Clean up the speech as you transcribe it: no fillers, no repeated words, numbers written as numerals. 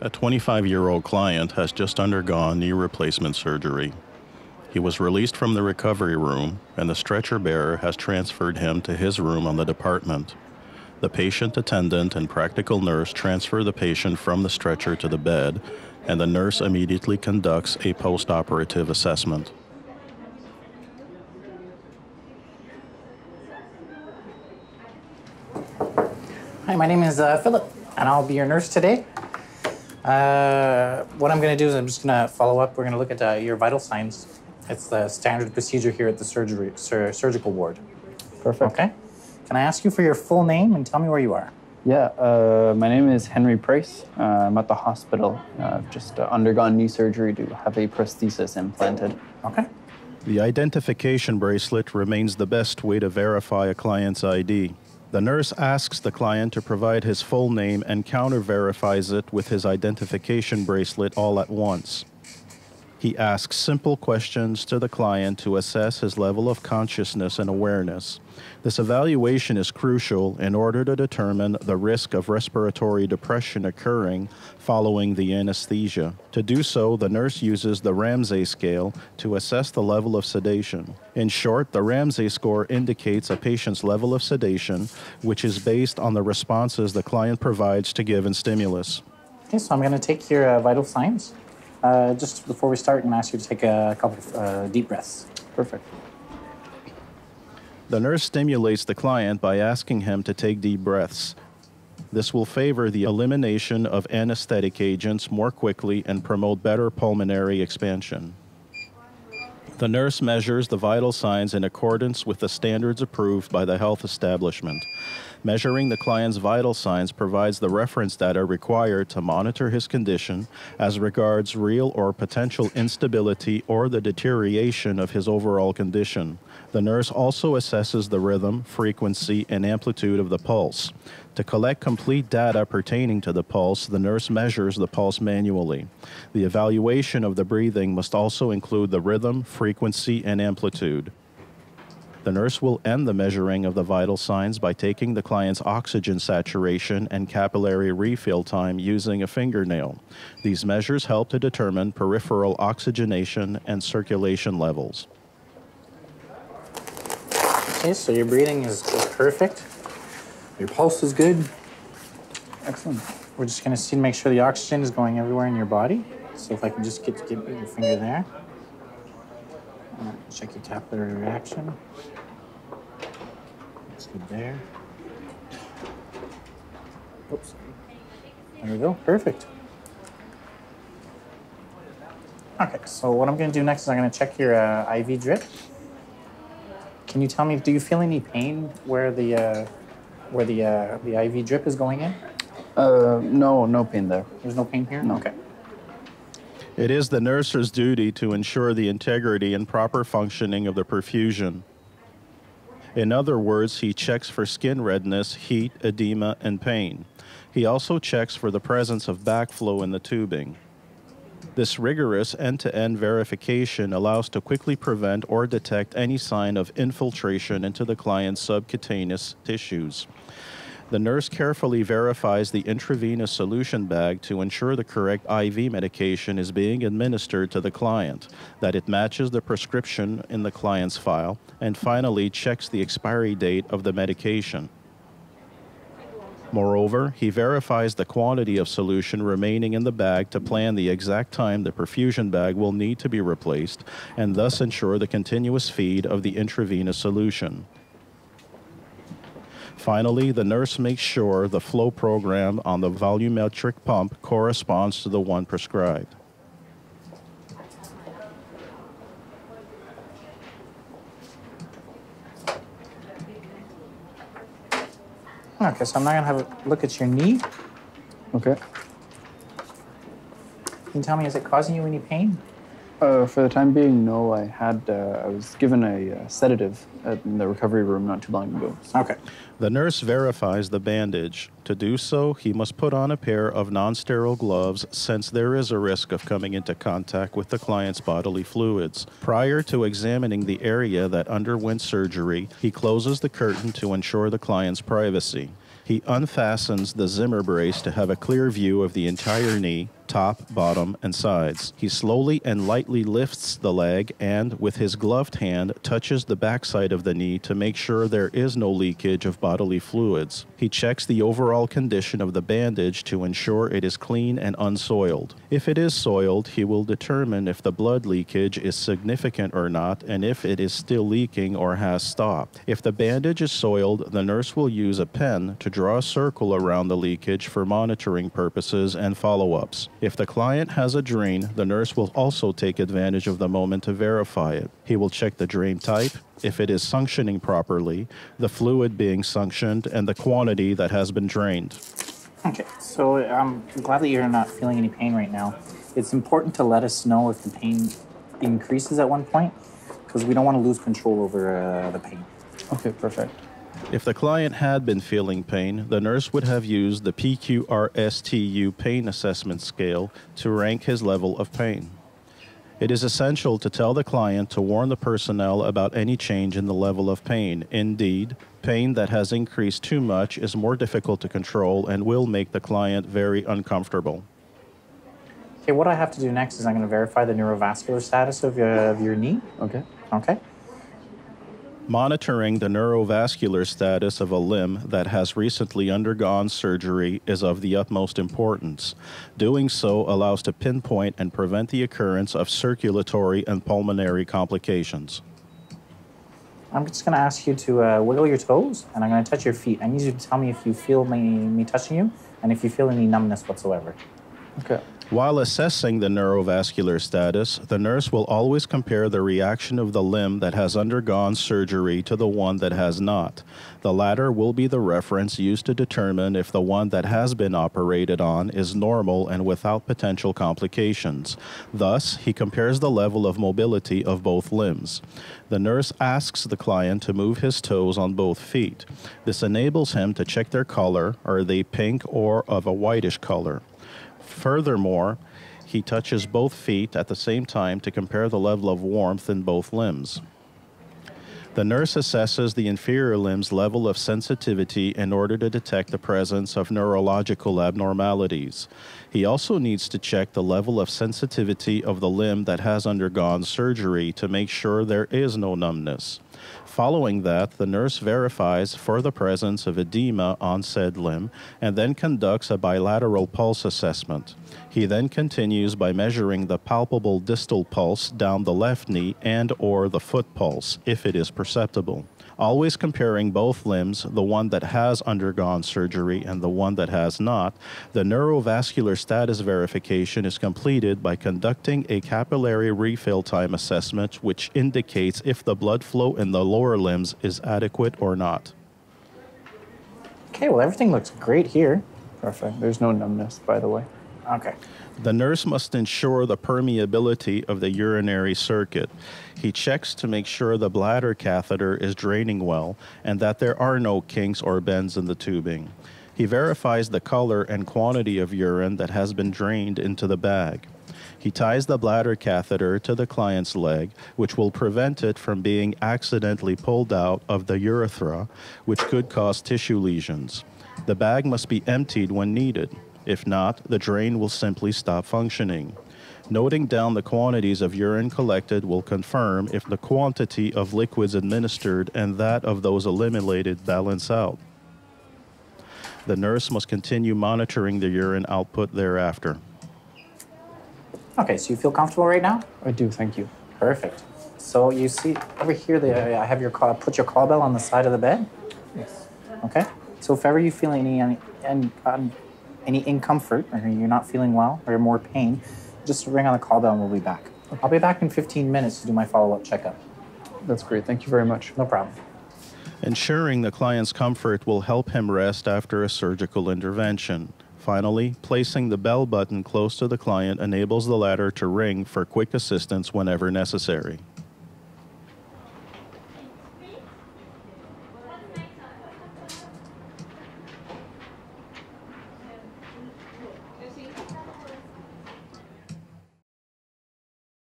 A 25-year-old client has just undergone knee replacement surgery. He was released from the recovery room, and the stretcher bearer has transferred him to his room on the department. The patient attendant and practical nurse transfer the patient from the stretcher to the bed, and the nurse immediately conducts a post-operative assessment. Hi, my name is Philip, and I'll be your nurse today. What I'm going to do is I'm just going to follow up. We're going to look at your vital signs. It's the standard procedure here at the surgical ward. Perfect. Okay. Can I ask you for your full name and tell me where you are? Yeah, my name is Henry Price. I'm at the hospital. I've just undergone knee surgery to have a prosthesis implanted. Okay. The identification bracelet remains the best way to verify a client's ID. The nurse asks the client to provide his full name and counter-verifies it with his identification bracelet all at once. He asks simple questions to the client to assess his level of consciousness and awareness. This evaluation is crucial in order to determine the risk of respiratory depression occurring following the anesthesia. To do so, the nurse uses the Ramsay scale to assess the level of sedation. In short, the Ramsay score indicates a patient's level of sedation, which is based on the responses the client provides to given stimulus. Okay, so I'm going to take your vital signs. Just before we start, I'm going to ask you to take a couple of deep breaths. Perfect. The nurse stimulates the client by asking him to take deep breaths. This will favor the elimination of anesthetic agents more quickly and promote better pulmonary expansion. The nurse measures the vital signs in accordance with the standards approved by the health establishment. Measuring the client's vital signs provides the reference data required to monitor his condition as regards real or potential instability or the deterioration of his overall condition. The nurse also assesses the rhythm, frequency, and amplitude of the pulse. To collect complete data pertaining to the pulse, the nurse measures the pulse manually. The evaluation of the breathing must also include the rhythm, frequency, and amplitude. The nurse will end the measuring of the vital signs by taking the client's oxygen saturation and capillary refill time using a fingernail. These measures help to determine peripheral oxygenation and circulation levels. Okay, so your breathing is perfect. Your pulse is good. Excellent. We're just going to see to make sure the oxygen is going everywhere in your body. So if I can just get your finger there. Check your capillary reaction. That's good there. Oops. There we go. Perfect. Okay, so what I'm going to do next is I'm going to check your IV drip. Can you tell me, do you feel any pain where the IV drip is going in? No pain there. There's no pain here? No. Okay. It is the nurse's duty to ensure the integrity and proper functioning of the perfusion. In other words, he checks for skin redness, heat, edema, and pain. He also checks for the presence of backflow in the tubing. This rigorous end-to-end verification allows to quickly prevent or detect any sign of infiltration into the client's subcutaneous tissues. The nurse carefully verifies the intravenous solution bag to ensure the correct IV medication is being administered to the client, that it matches the prescription in the client's file, and finally checks the expiry date of the medication. Moreover, he verifies the quantity of solution remaining in the bag to plan the exact time the perfusion bag will need to be replaced and thus ensure the continuous feed of the intravenous solution. Finally, the nurse makes sure the flow program on the volumetric pump corresponds to the one prescribed. Okay, so I'm now going to have a look at your knee. Okay. Can you tell me, is it causing you any pain? For the time being, no. I was given a sedative in the recovery room not too long ago. Okay. The nurse verifies the bandage. To do so, he must put on a pair of non-sterile gloves since there is a risk of coming into contact with the client's bodily fluids. Prior to examining the area that underwent surgery, he closes the curtain to ensure the client's privacy. He unfastens the Zimmer brace to have a clear view of the entire knee, top, bottom, and sides. He slowly and lightly lifts the leg and, with his gloved hand, touches the backside of the knee to make sure there is no leakage of bodily fluids. He checks the overall condition of the bandage to ensure it is clean and unsoiled. If it is soiled, he will determine if the blood leakage is significant or not and if it is still leaking or has stopped. If the bandage is soiled, the nurse will use a pen to draw a circle around the leakage for monitoring purposes and follow-ups. If the client has a drain, the nurse will also take advantage of the moment to verify it. He will check the drain type, if it is suctioning properly, the fluid being suctioned, and the quantity that has been drained. Okay, so I'm glad that you're not feeling any pain right now. It's important to let us know if the pain increases at one point, because we don't want to lose control over the pain. Okay, perfect. If the client had been feeling pain, the nurse would have used the PQRSTU pain assessment scale to rank his level of pain. It is essential to tell the client to warn the personnel about any change in the level of pain. Indeed, pain that has increased too much is more difficult to control and will make the client very uncomfortable. Okay, what I have to do next is I'm going to verify the neurovascular status of your knee. Okay. Okay. Monitoring the neurovascular status of a limb that has recently undergone surgery is of the utmost importance. Doing so allows to pinpoint and prevent the occurrence of circulatory and pulmonary complications. I'm just going to ask you to wiggle your toes, and I'm going to touch your feet. I need you to tell me if you feel me touching you, and if you feel any numbness whatsoever. Okay. While assessing the neurovascular status, the nurse will always compare the reaction of the limb that has undergone surgery to the one that has not. The latter will be the reference used to determine if the one that has been operated on is normal and without potential complications. Thus, he compares the level of mobility of both limbs. The nurse asks the client to move his toes on both feet. This enables him to check their color. Are they pink or of a whitish color? Furthermore, he touches both feet at the same time to compare the level of warmth in both limbs. The nurse assesses the inferior limb's level of sensitivity in order to detect the presence of neurological abnormalities. He also needs to check the level of sensitivity of the limb that has undergone surgery to make sure there is no numbness. Following that, the nurse verifies for the presence of edema on said limb and then conducts a bilateral pulse assessment. He then continues by measuring the palpable distal pulse down the left knee and/or the foot pulse, if it is perceptible. Always comparing both limbs, the one that has undergone surgery and the one that has not, the neurovascular status verification is completed by conducting a capillary refill time assessment, which indicates if the blood flow in the lower limbs is adequate or not. Okay, well, everything looks great here. Perfect. There's no numbness, by the way. Okay. The nurse must ensure the permeability of the urinary circuit. He checks to make sure the bladder catheter is draining well and that there are no kinks or bends in the tubing. He verifies the color and quantity of urine that has been drained into the bag. He ties the bladder catheter to the client's leg, which will prevent it from being accidentally pulled out of the urethra, which could cause tissue lesions. The bag must be emptied when needed. If not, the drain will simply stop functioning. Noting down the quantities of urine collected will confirm if the quantity of liquids administered and that of those eliminated balance out. The nurse must continue monitoring the urine output thereafter. Okay, so you feel comfortable right now? I do, thank you. Perfect. So you see over here, I have your put your call bell on the side of the bed. Yes. Okay. So if ever you feel any discomfort, or you're not feeling well, or more pain, just ring on the call bell and we'll be back. Okay. I'll be back in 15 minutes to do my follow-up checkup. That's great. Thank you very much. No problem. Ensuring the client's comfort will help him rest after a surgical intervention. Finally, placing the bell button close to the client enables the latter to ring for quick assistance whenever necessary.